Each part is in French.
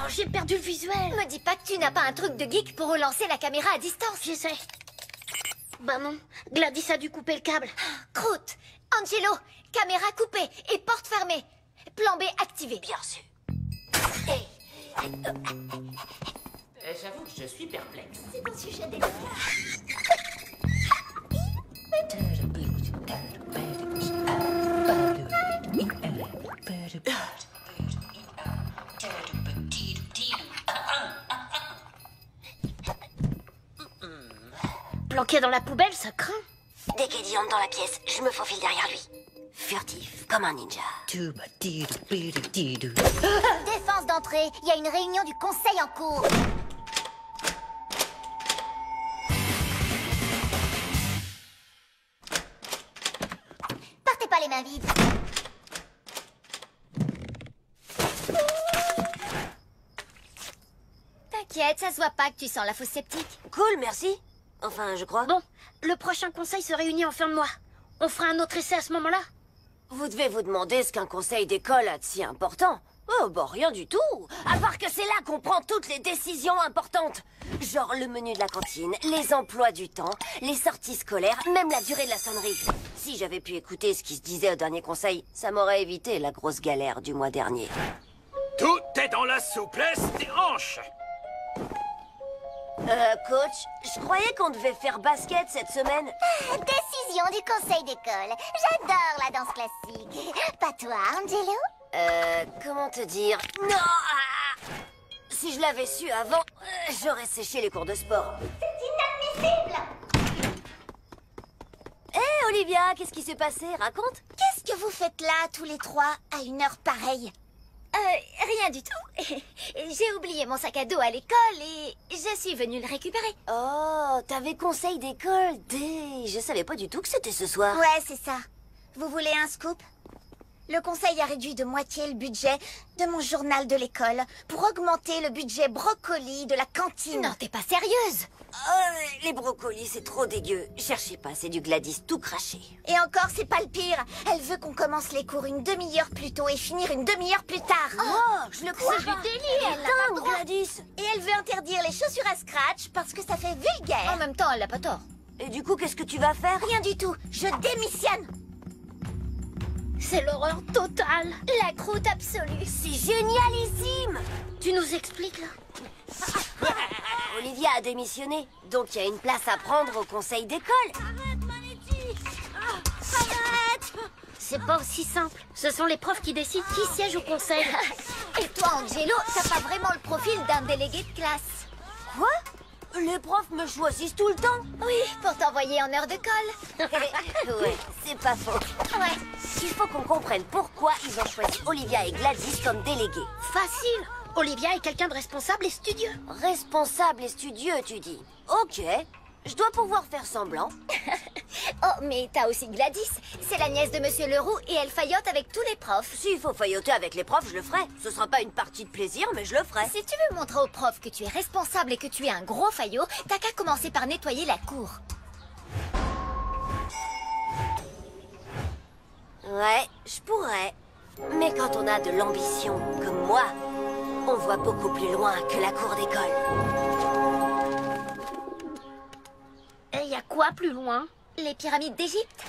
j'ai perdu le visuel. Me dis pas que tu n'as pas un truc de geek pour relancer la caméra à distance. J'essaie. Bah non, Gladys a dû couper le câble. Croûte, Angelo, caméra coupée et porte fermée. Plan B activé. Bien sûr. J'avoue que je suis perplexe. C'est un sujet délicat. Planqué dans la poubelle, ça craint. Dès qu'Eddie entre dans la pièce, je me faufile derrière lui. Furtif, comme un ninja. Défense d'entrée, il y a une réunion du conseil en cours. Partez pas les mains vides. T'inquiète, ça se voit pas que tu sens la fausse sceptique. Cool, merci. Enfin, je crois. Bon, le prochain conseil se réunit en fin de mois. On fera un autre essai à ce moment-là. Vous devez vous demander ce qu'un conseil d'école a de si important. Oh, bah rien du tout. À part que c'est là qu'on prend toutes les décisions importantes. Genre le menu de la cantine, les emplois du temps, les sorties scolaires, même la durée de la sonnerie. Si j'avais pu écouter ce qui se disait au dernier conseil, ça m'aurait évité la grosse galère du mois dernier. Tout est dans la souplesse des hanches. Coach, je croyais qu'on devait faire basket cette semaine. Décision du conseil d'école. J'adore la danse classique. Pas toi, Angelo? Comment te dire? Non! Si je l'avais su avant, j'aurais séché les cours de sport. C'est inadmissible! Hé, Olivia, qu'est-ce qui s'est passé? Raconte. Qu'est-ce que vous faites là, tous les trois, à une heure pareille? Rien du tout. J'ai oublié mon sac à dos à l'école et je suis venue le récupérer. Oh, t'avais conseil d'école dès... Je savais pas du tout que c'était ce soir. Ouais, c'est ça. Vous voulez un scoop? Le conseil a réduit de moitié le budget de mon journal de l'école pour augmenter le budget brocoli de la cantine. Non, t'es pas sérieuse? Les brocolis, c'est trop dégueu. Cherchez pas, c'est du Gladys tout craché. Et encore, c'est pas le pire. Elle veut qu'on commence les cours une demi-heure plus tôt et finir une demi-heure plus tard. Oh, je le crois C'est pas. du délire. Elle est dingue, Gladys. Et elle veut interdire les chaussures à scratch parce que ça fait vulgaire. En même temps, elle a pas tort. Et du coup, qu'est-ce que tu vas faire? Rien du tout. Je démissionne. C'est l'horreur totale. La croûte absolue. C'est génialissime. Tu nous expliques, là? Olivia a démissionné, donc il y a une place à prendre au conseil d'école. Arrête, Manetti. Arrête. C'est pas aussi simple. Ce sont les profs qui décident qui siège au conseil. Et toi, Angelo, t'as pas vraiment le profil d'un délégué de classe. Quoi? Les profs me choisissent tout le temps? Oui, pour t'envoyer en heure de colle. Ouais, c'est pas faux. Ouais. Il faut qu'on comprenne pourquoi ils ont choisi Olivia et Gladys comme délégués. Facile. Olivia est quelqu'un de responsable et studieux. Responsable et studieux, tu dis. Ok, je dois pouvoir faire semblant. Oh, mais t'as aussi Gladys. C'est la nièce de Monsieur Leroux et elle faillote avec tous les profs. S'il faut failloter avec les profs, je le ferai. Ce sera pas une partie de plaisir, mais je le ferai. Si tu veux montrer aux profs que tu es responsable et que tu es un gros faillot, t'as qu'à commencer par nettoyer la cour. Ouais, je pourrais. Mais quand on a de l'ambition, comme moi, on voit beaucoup plus loin que la cour d'école. Et il y a quoi plus loin? Les pyramides d'Égypte.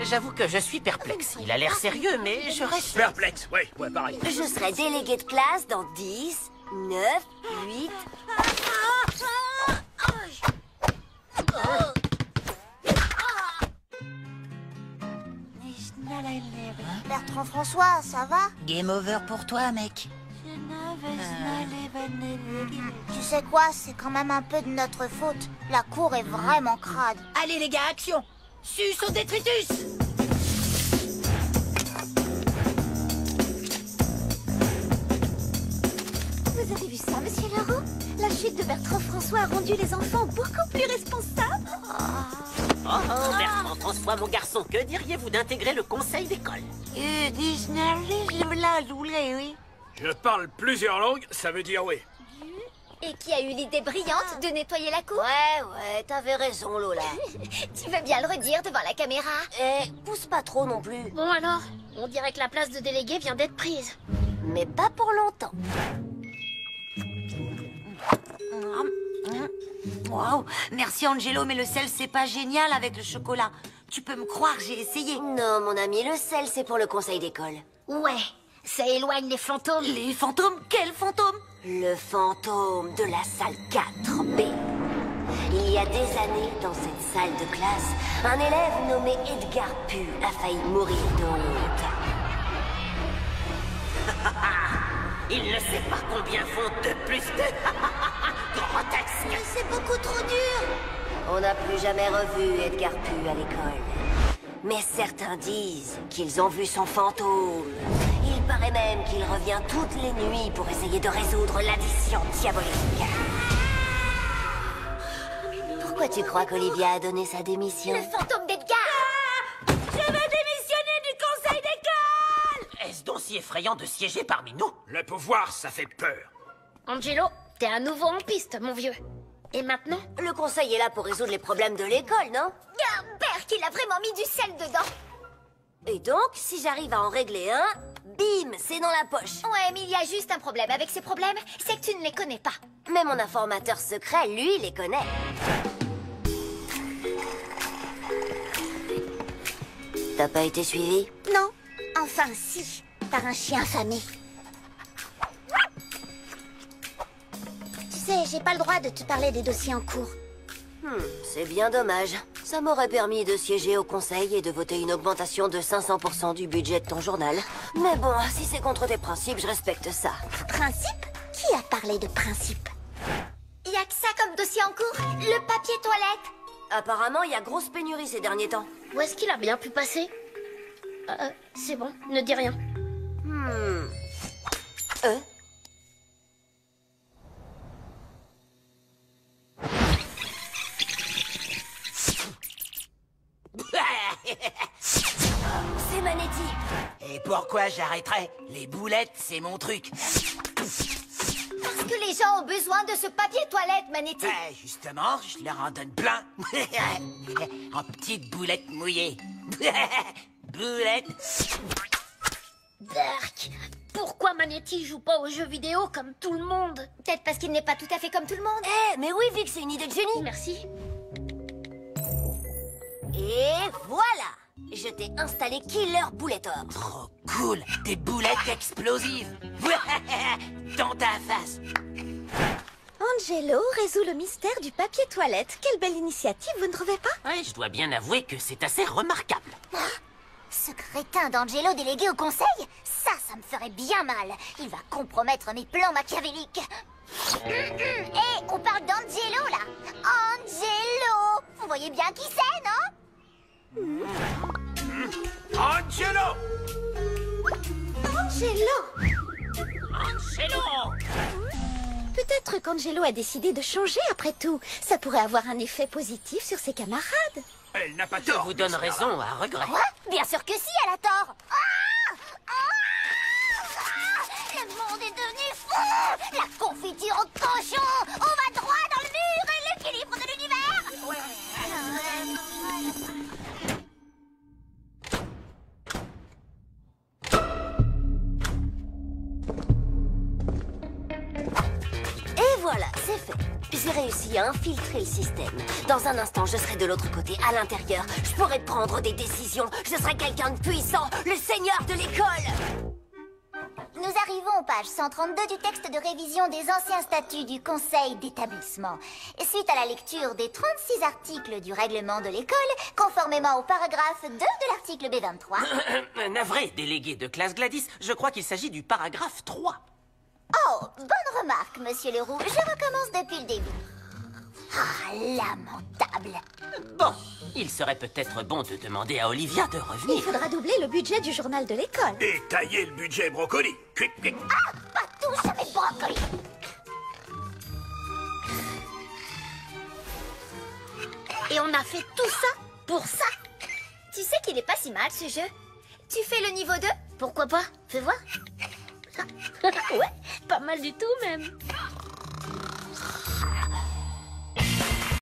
J'avoue que je suis perplexe. Il a l'air sérieux, mais je reste... Perplexe, ouais, pareil. Je serai délégué de classe dans 10, 9, 8... Bertrand François, ça va? Game over pour toi, mec. Tu sais quoi, c'est quand même un peu de notre faute. La cour est vraiment crade. Allez, les gars, action! Suce au détritus! Vous avez vu ça, Monsieur Leroux? La chute de Bertrand François a rendu les enfants beaucoup plus responsables. Oh, Bertrand François, mon garçon, que diriez-vous d'intégrer le conseil d'école? Je parle plusieurs langues, ça veut dire oui. Et qui a eu l'idée brillante de nettoyer la cour? Ouais, t'avais raison, Lola. Tu veux bien le redire devant la caméra? Eh, pousse pas trop non plus. Bon alors, on dirait que la place de délégué vient d'être prise. Mais pas pour longtemps. Wow, merci Angelo, mais le sel, c'est pas génial avec le chocolat. Tu peux me croire, j'ai essayé. Non, mon ami, le sel, c'est pour le conseil d'école. Ouais, ça éloigne les fantômes. Les fantômes? Quels fantômes? Le fantôme de la salle 4B. Il y a des années, dans cette salle de classe, un élève nommé Edgar Pue a failli mourir de honte. Il ne sait pas combien font 2 plus 2. Grotesque. C'est beaucoup trop dur. On n'a plus jamais revu Edgar Pue à l'école. Mais certains disent qu'ils ont vu son fantôme. Il paraît même qu'il revient toutes les nuits pour essayer de résoudre l'addition diabolique. Pourquoi tu crois qu'Olivia a donné sa démission? Le fantôme d'Edgar. Je veux démissionner du conseil d'école! Est-ce donc si effrayant de siéger parmi nous? Le pouvoir, ça fait peur. Angelo, t'es à nouveau en piste, mon vieux. Et maintenant? Le conseil est là pour résoudre les problèmes de l'école, non? Berk, il a vraiment mis du sel dedans. Et donc, si j'arrive à en régler un, bim, c'est dans la poche. Ouais, mais il y a juste un problème. Avec ces problèmes, c'est que tu ne les connais pas. Mais mon informateur secret, lui, les connaît. T'as pas été suivi? Non. Enfin, si. Par un chien affamé. Tu sais, j'ai pas le droit de te parler des dossiers en cours. C'est bien dommage. Ça m'aurait permis de siéger au conseil et de voter une augmentation de 500% du budget de ton journal. Mais bon, si c'est contre tes principes, je respecte ça. Principe? Qui a parlé de principe? Y a que ça comme dossier en cours? Le papier toilette? Apparemment, il y a grosse pénurie ces derniers temps. Où est-ce qu'il a bien pu passer? C'est bon, ne dis rien. C'est Manetti. Et pourquoi j'arrêterais? Les boulettes, c'est mon truc. Parce que les gens ont besoin de ce papier toilette, Manetti. Justement, je leur en donne plein. En petites boulettes mouillées. Boulettes. Berk, pourquoi Manetti joue pas aux jeux vidéo comme tout le monde? Peut-être parce qu'il n'est pas tout à fait comme tout le monde. Mais oui, Vic, c'est une idée de génie. Merci. Et voilà. Je t'ai installé Killer Boulettor. Trop cool. Des boulettes explosives. Dans ta face. Angelo résout le mystère du papier toilette. Quelle belle initiative, vous ne trouvez pas? Ouais, je dois bien avouer que c'est assez remarquable. Ce crétin d'Angelo délégué au conseil? Ça me ferait bien mal. Il va compromettre mes plans machiavéliques. Hé, on parle d'Angelo, là. Angelo! Vous voyez bien qui c'est, non? Angelo! Angelo! Angelo! Peut-être qu'Angelo a décidé de changer après tout. Ça pourrait avoir un effet positif sur ses camarades. Elle n'a pas Je tort. vous donne raison à regret. Quoi? Bien sûr que si, elle a tort. Le monde est devenu fou. La confiture au cochon. On va droit dans le mur et l'équilibre de l'univers. Et voilà, c'est fait. J'ai réussi à infiltrer le système. Dans un instant, je serai de l'autre côté, à l'intérieur. Je pourrai prendre des décisions. Je serai quelqu'un de puissant, le seigneur de l'école. Nous arrivons aux pages 132 du texte de révision des anciens statuts du conseil d'établissement. Suite à la lecture des 36 articles du règlement de l'école, conformément au paragraphe 2 de l'article B23. Navré, délégué de classe Gladys, je crois qu'il s'agit du paragraphe 3. Oh, bonne remarque, monsieur Leroux. Je recommence depuis le début. Ah, lamentable. Bon, il serait peut-être bon de demander à Olivia de Il revenir. faudra doubler le budget du journal de l'école. Et tailler le budget brocoli. Quick, quick. Ah, pas tous à mes brocolis. Et on a fait tout ça pour ça? Tu sais qu'il est pas si mal, ce jeu. Tu fais le niveau 2? Pourquoi pas? Fais voir. Ouais, pas mal du tout même.